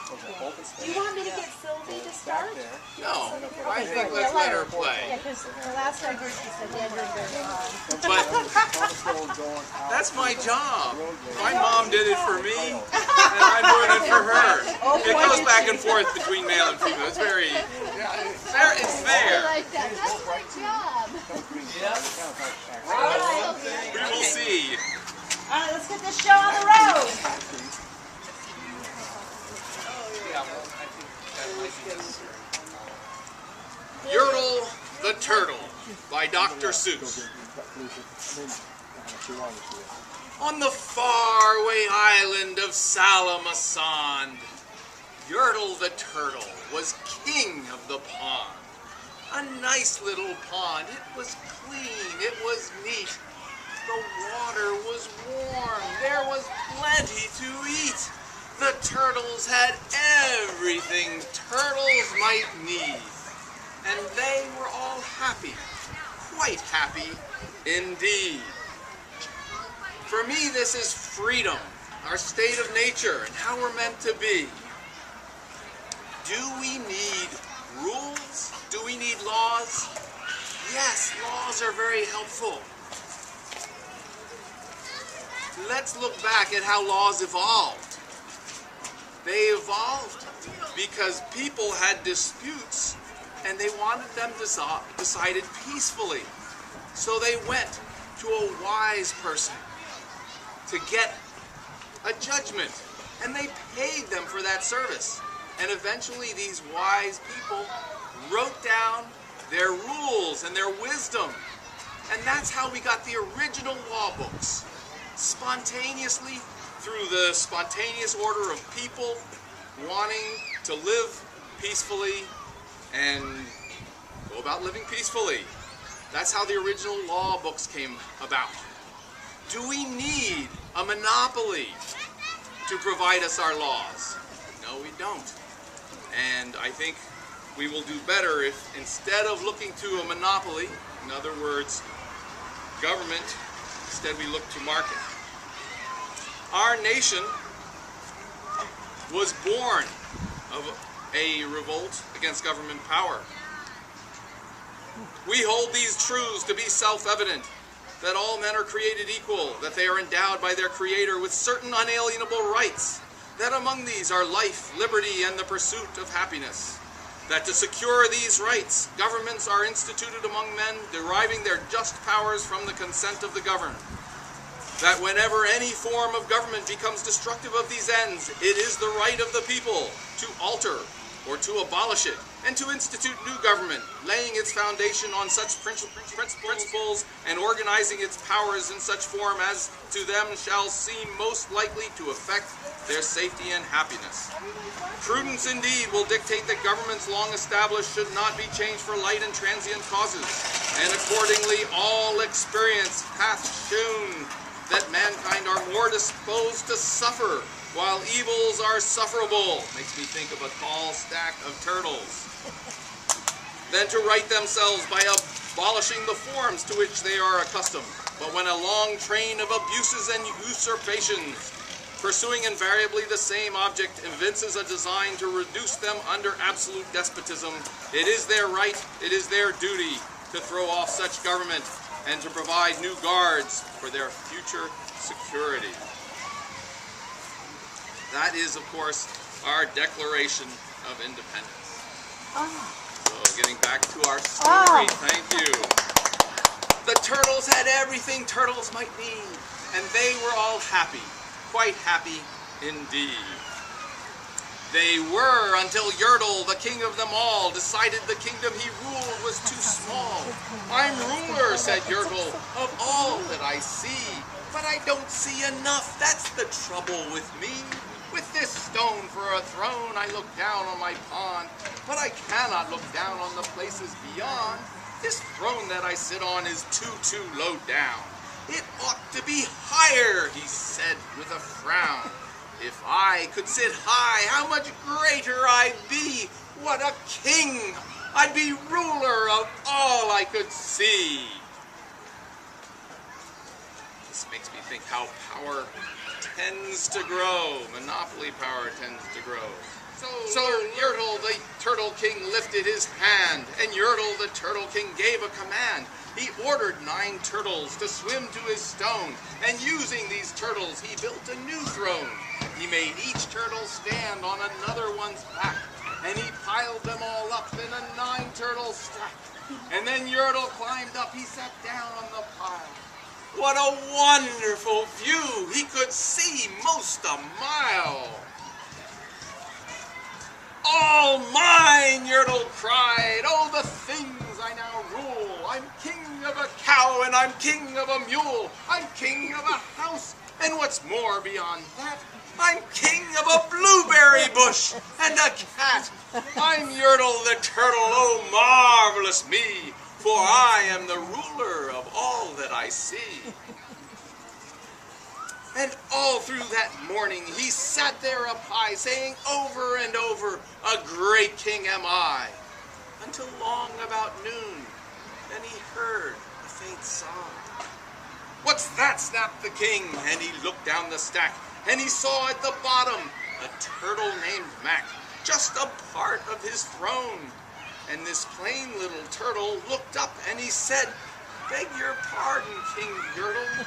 Do you want me to get Sylvie to start? No, I think let's let her play. Yeah, because the last I heard she said Andrew and But that's my job. My mom did it for me, and I'm doing it for her. It goes back and forth between male and female. It's very, it's fair. I like that. That's my job. We will see. All right, let's get this show on the road. Yertle the Turtle by Dr. Seuss. On the faraway island of Salamasand, Yertle the Turtle was king of the pond. A nice little pond. It was clean. It was neat. The water was warm. There was plenty to eat. The turtles had everything turtles might need. And they were all happy, quite happy indeed. For me, this is freedom, our state of nature, and how we're meant to be. Do we need rules? Do we need laws? Yes, laws are very helpful. Let's look back at how laws evolved. They evolved because people had disputes and they wanted them decided peacefully. So they went to a wise person to get a judgment, and they paid them for that service. And eventually these wise people wrote down their rules and their wisdom. And that's how we got the original law books. Spontaneously, through the spontaneous order of people wanting to live peacefully and go about living peacefully. That's how the original law books came about. Do we need a monopoly to provide us our laws? No, we don't. And I think we will do better if instead of looking to a monopoly, in other words, government, instead we look to market. Our nation was born of a revolt against government power. We hold these truths to be self-evident, that all men are created equal, that they are endowed by their Creator with certain unalienable rights, that among these are life, liberty, and the pursuit of happiness, that to secure these rights, governments are instituted among men, deriving their just powers from the consent of the governed, that whenever any form of government becomes destructive of these ends, it is the right of the people to alter or to abolish it, and to institute new government, laying its foundation on such principles and organizing its powers in such form as to them shall seem most likely to affect their safety and happiness. Prudence indeed will dictate that governments long established should not be changed for light and transient causes, and accordingly all experience hath shewn that mankind are more disposed to suffer, while evils are sufferable, makes me think of a tall stack of turtles, than to right themselves by abolishing the forms to which they are accustomed. But when a long train of abuses and usurpations, pursuing invariably the same object, evinces a design to reduce them under absolute despotism, it is their right, it is their duty to throw off such government and to provide new guards for their future security. That is, of course, our Declaration of Independence. So, getting back to our story, thank you. The turtles had everything turtles might need, and they were all happy, quite happy indeed. They were until Yertle, the king of them all, decided the kingdom he ruled was too small. I'm ruler, said Yertle, of all that I see, but I don't see enough. That's the trouble with me. With this stone for a throne, I look down on my pond, but I cannot look down on the places beyond. This throne that I sit on is too low down. It ought to be higher, he said with a frown. If I could sit high, how much greater I'd be. What a king! I'd be ruler of all I could see. This makes me think how power tends to grow. Monopoly power tends to grow. So Yertle the Turtle King lifted his hand, and Yertle the Turtle King gave a command. He ordered 9 turtles to swim to his stone, and using these turtles, he built a new throne. He made each turtle stand on another one's back, and he piled them all up in a 9-turtle stack. And then Yertle climbed up, he sat down on the pile. What a wonderful view! He could see most a mile. All mine, Yertle cried. Oh, the things I now rule. I'm king of a cow and I'm king of a mule. I'm king of a house, and what's more beyond that, I'm king of a blueberry bush and a cat. I'm Yertle the Turtle, oh marvelous me, for I am the ruler of all that I see. And all through that morning he sat there up high, saying over and over, a great king am I, until long about noon. Then he heard a faint sob. What's that? Snapped the king, and he looked down the stack, and he saw at the bottom a turtle named Mac, just a part of his throne. And this plain little turtle looked up and he said, beg your pardon, King Yertle.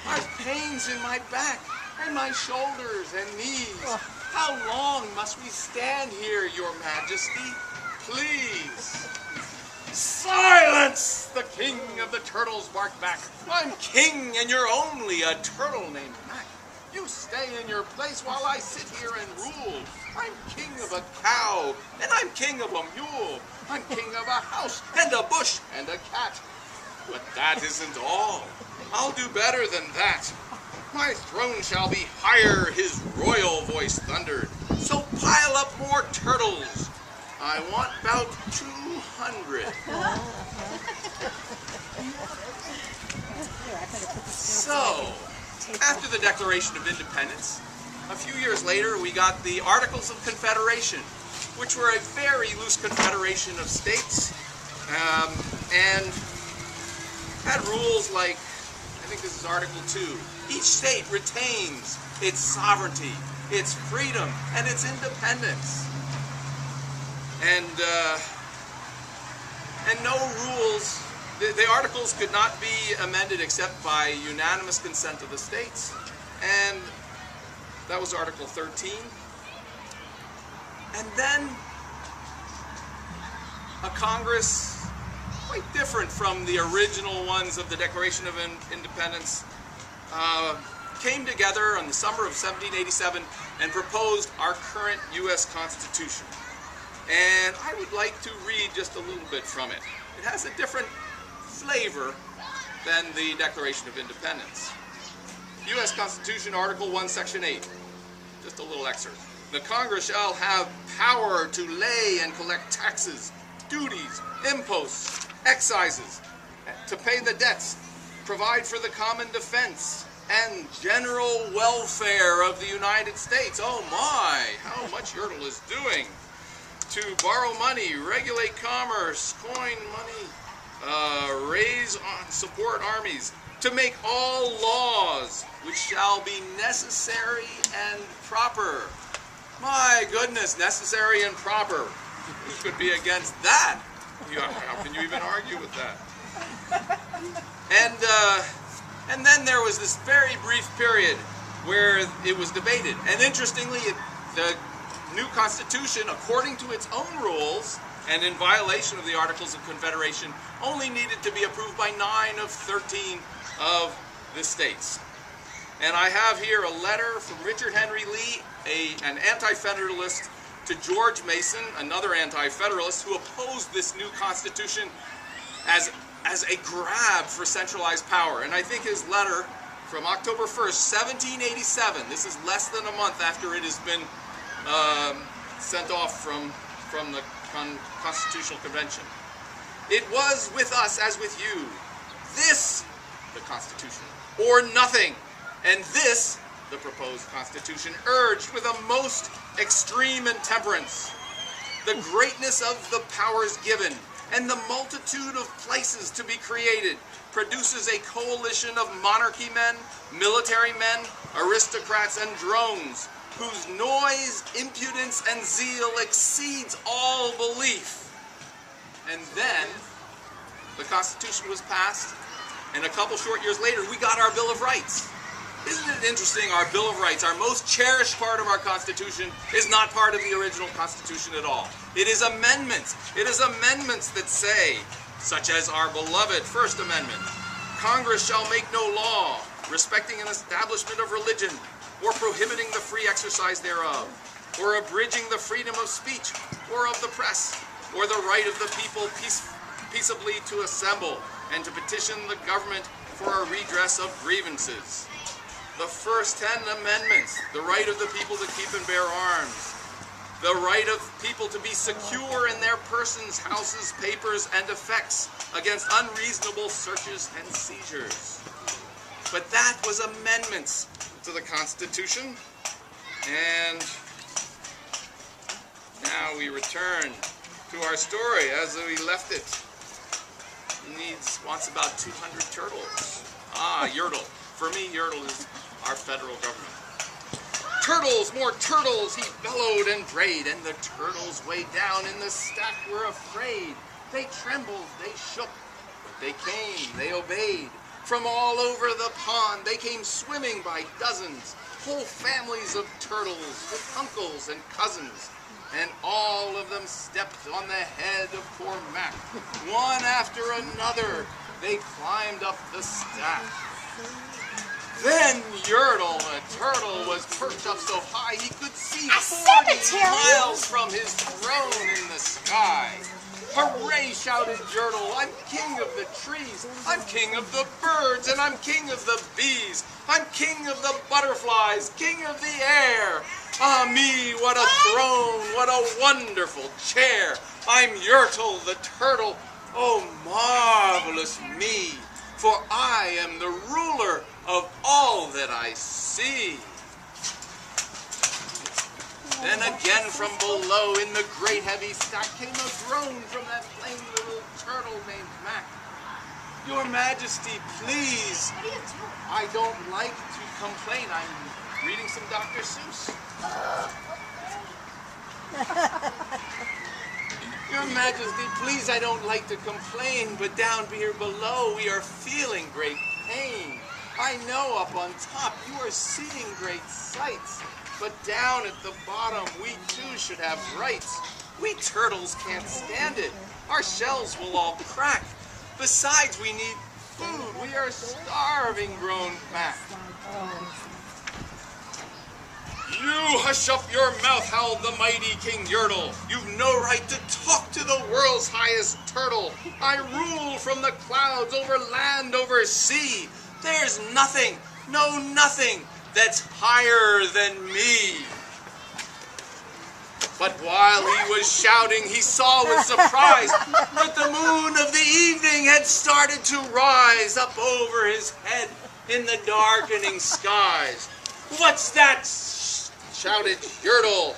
I've pains in my back and my shoulders and knees. How long must we stand here, your majesty? Please. Silence! The king of the turtles barked back. I'm king and you're only a turtle named Mac. You stay in your place while I sit here and rule. I'm king of a cow, and I'm king of a mule. I'm king of a house, and a bush, and a cat. But that isn't all. I'll do better than that. My throne shall be higher, his royal voice thundered. So pile up more turtles. I want about 200. So, after the Declaration of Independence, a few years later we got the Articles of Confederation, which were a very loose confederation of states, and had rules like, I think this is Article 2, each state retains its sovereignty, its freedom, and its independence. And no rules, the articles could not be amended except by unanimous consent of the states, and that was Article 13. And then a Congress, quite different from the original ones of the Declaration of Independence, came together in the summer of 1787 and proposed our current U.S. Constitution. And I would like to read just a little bit from it. It has a different flavor than the Declaration of Independence. U.S. Constitution, Article 1, Section 8. Just a little excerpt. The Congress shall have power to lay and collect taxes, duties, imposts, excises, to pay the debts, provide for the common defense, and general welfare of the United States. Oh my, how much Yertle is doing. To borrow money, regulate commerce, coin money, raise, support armies, to make all laws which shall be necessary and proper. My goodness, necessary and proper. Who could be against that? How can you even argue with that? And then there was this very brief period where it was debated. And interestingly, the new Constitution, according to its own rules, and in violation of the Articles of Confederation, only needed to be approved by 9 of 13 of the states. And I have here a letter from Richard Henry Lee, an anti-federalist, to George Mason, another anti-federalist, who opposed this new Constitution as a grab for centralized power. And I think his letter from October 1st, 1787, this is less than a month after it has been sent off from the Constitutional Convention. It was with us as with you. This, the Constitution, or nothing. And this, the proposed Constitution, urged with a most extreme intemperance. The greatness of the powers given and the multitude of places to be created produces a coalition of monarchy men, military men, aristocrats, and drones, whose noise, impudence, and zeal exceeds all belief. And then the Constitution was passed, and a couple short years later, we got our Bill of Rights. Isn't it interesting? Our Bill of Rights, our most cherished part of our Constitution, is not part of the original Constitution at all. It is amendments. It is amendments that say, such as our beloved First Amendment, Congress shall make no law respecting an establishment of religion, or prohibiting the free exercise thereof, or abridging the freedom of speech, or of the press, or the right of the people peaceably to assemble, and to petition the government for a redress of grievances. The first 10 amendments, the right of the people to keep and bear arms, the right of people to be secure in their persons, houses, papers, and effects against unreasonable searches and seizures. But that was amendments to the Constitution, and now we return to our story as we left it. He wants about 200 turtles. Yertle. For me, Yertle is our federal government. Turtles, more turtles, he bellowed and brayed, and the turtles way down in the stack were afraid. They trembled, they shook, they came, they obeyed. From all over the pond, they came swimming by dozens, whole families of turtles with uncles and cousins, and all of them stepped on the head of poor Mac. One after another, they climbed up the stack. Then Yertle the Turtle was perched up so high he could see 40 miles from his throne in the sky. Hooray, shouted Yertle, I'm king of the trees, I'm king of the birds, and I'm king of the bees. I'm king of the butterflies, king of the air. Ah me, what a throne, what a wonderful chair. I'm Yertle the Turtle, oh marvelous me, for I am the ruler of all that I see. Then again from below in the great heavy stack came a groan from that plain little turtle named Mac. Your Majesty, please. What are you doing? I don't like to complain. I'm reading some Dr. Seuss. Your Majesty, please, I don't like to complain, but down here below we are feeling great pain. I know up on top you are seeing great sights, but down at the bottom we too should have rights. We turtles can't stand it. Our shells will all crack. Besides, we need food. We are starving, groaned Mac. You hush up your mouth, howled the mighty King Yertle. You've no right to talk to the world's highest turtle. I rule from the clouds, over land, over sea. There's nothing, no nothing, that's higher than me. But while he was shouting, he saw with surprise that the moon of the evening had started to rise up over his head in the darkening skies. What's that? Shouted Yertle,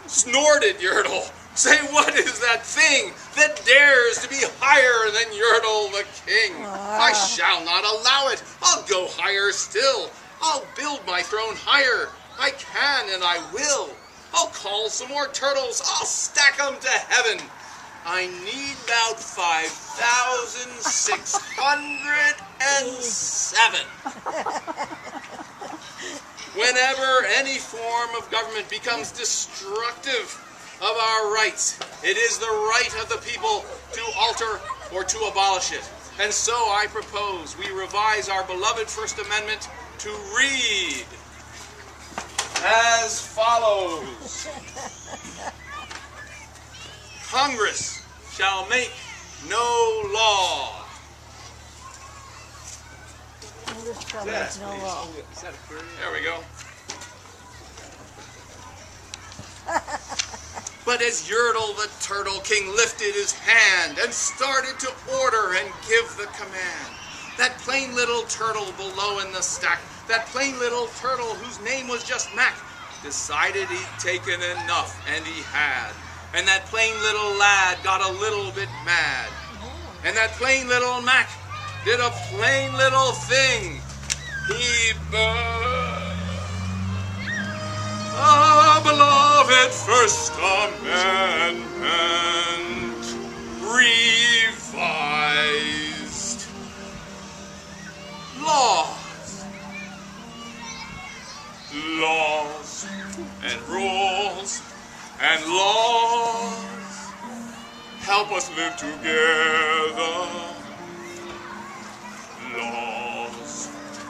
snorted Yertle. Say, what is that thing that dares to be higher than Yertle the King? I shall not allow it. I'll go higher still. I'll build my throne higher. I can and I will. I'll call some more turtles. I'll stack them to heaven. I need about 5,607. Whenever any form of government becomes destructive of our rights, it is the right of the people to alter or to abolish it. And so I propose we revise our beloved First Amendment to read as follows. Congress shall make no law. There we go. But as Yertle the Turtle King lifted his hand and started to order and give the command, that plain little turtle below in the stack, that plain little turtle whose name was just Mac, decided he'd taken enough, and he had. And that plain little lad got a little bit mad. And that plain little Mac did a plain little thing. He The beloved First Amendment revised. Laws and rules and laws help us live together. Laws,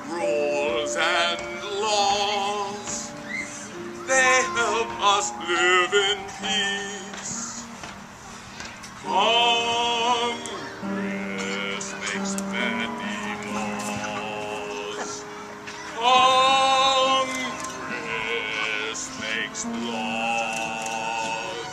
rules, and laws, they help us live in peace. Congress makes many laws. Congress makes laws.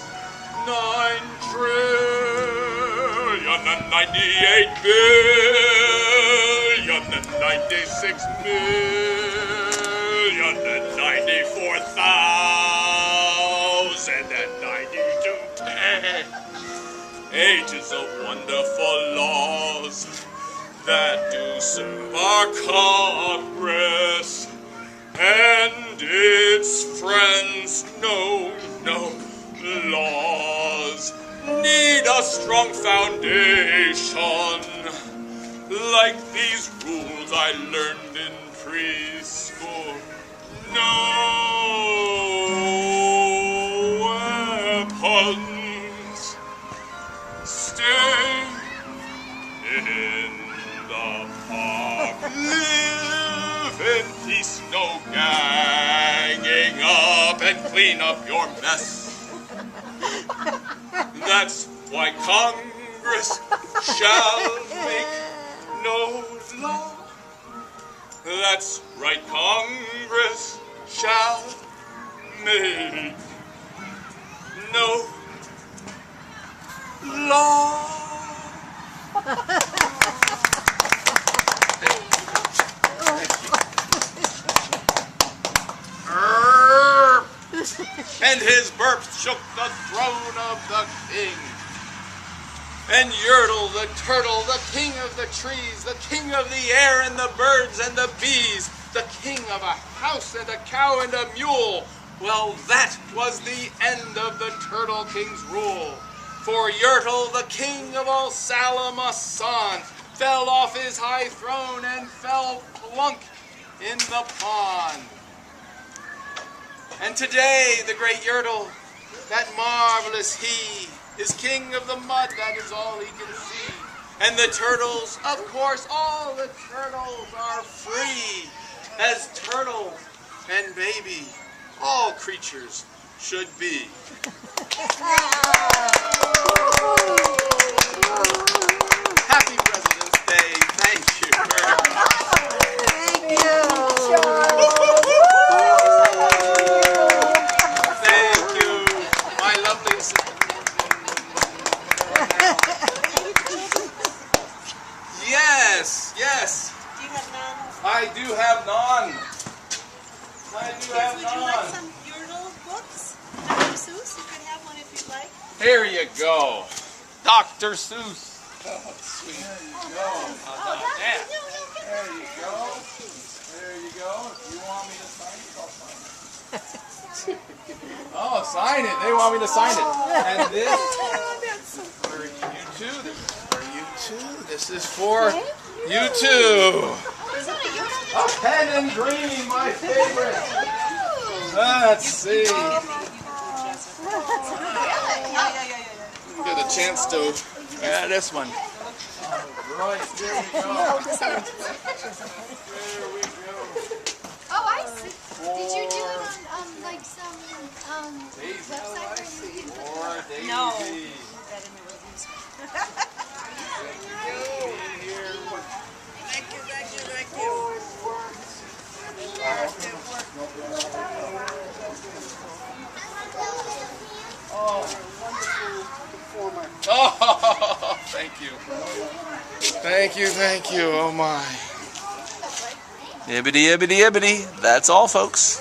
9,098,996,094,092 pages of wonderful laws that do serve our Congress and its friends. No, laws need a strong foundation, like these rules I learned in preschool. No weapons. Stay in the park. Live in peace. No ganging up and clean up your mess. That's why Congress shall make no law. That's right, Congress shall make no law. And his burp shook the throne of the king. And Yertle the Turtle, the king of the trees, the king of the air and the birds and the bees, the king of a house and a cow and a mule. Well, that was the end of the Turtle King's rule. For Yertle, the king of all Salamasan, fell off his high throne and fell plunk in the pond. And today, the great Yertle, that marvelous he, is king of the mud, that is all he can see. And the turtles, of course, all the turtles are free, as turtles and baby, all creatures should be. Happy President's Day. Thank you very much. Thank you. Thank you, my lovely sister. Yes. Do you have none? I do have none. I do have Would you like none. some Yertle books? Dr. Seuss, you can have one if you'd like. Here you go. Dr. Seuss. Oh, sweet. There you go. How about that? There you go. There you go. If you want me to sign it, I'll sign it. Oh, sign it. They want me to sign it. And this is for you too. This is for you too. This is for you too. A pen and green, my favorite. Let's see. Get a chance to. Yeah, this one. Right, there we go. There we go. Oh, I see. Did you do it on like some Daisy. website where you can put Or Daisy. No. Thank you. Oh, thank you. Thank you. Oh my. Ibbity, ibbity, ibbity. That's all, folks.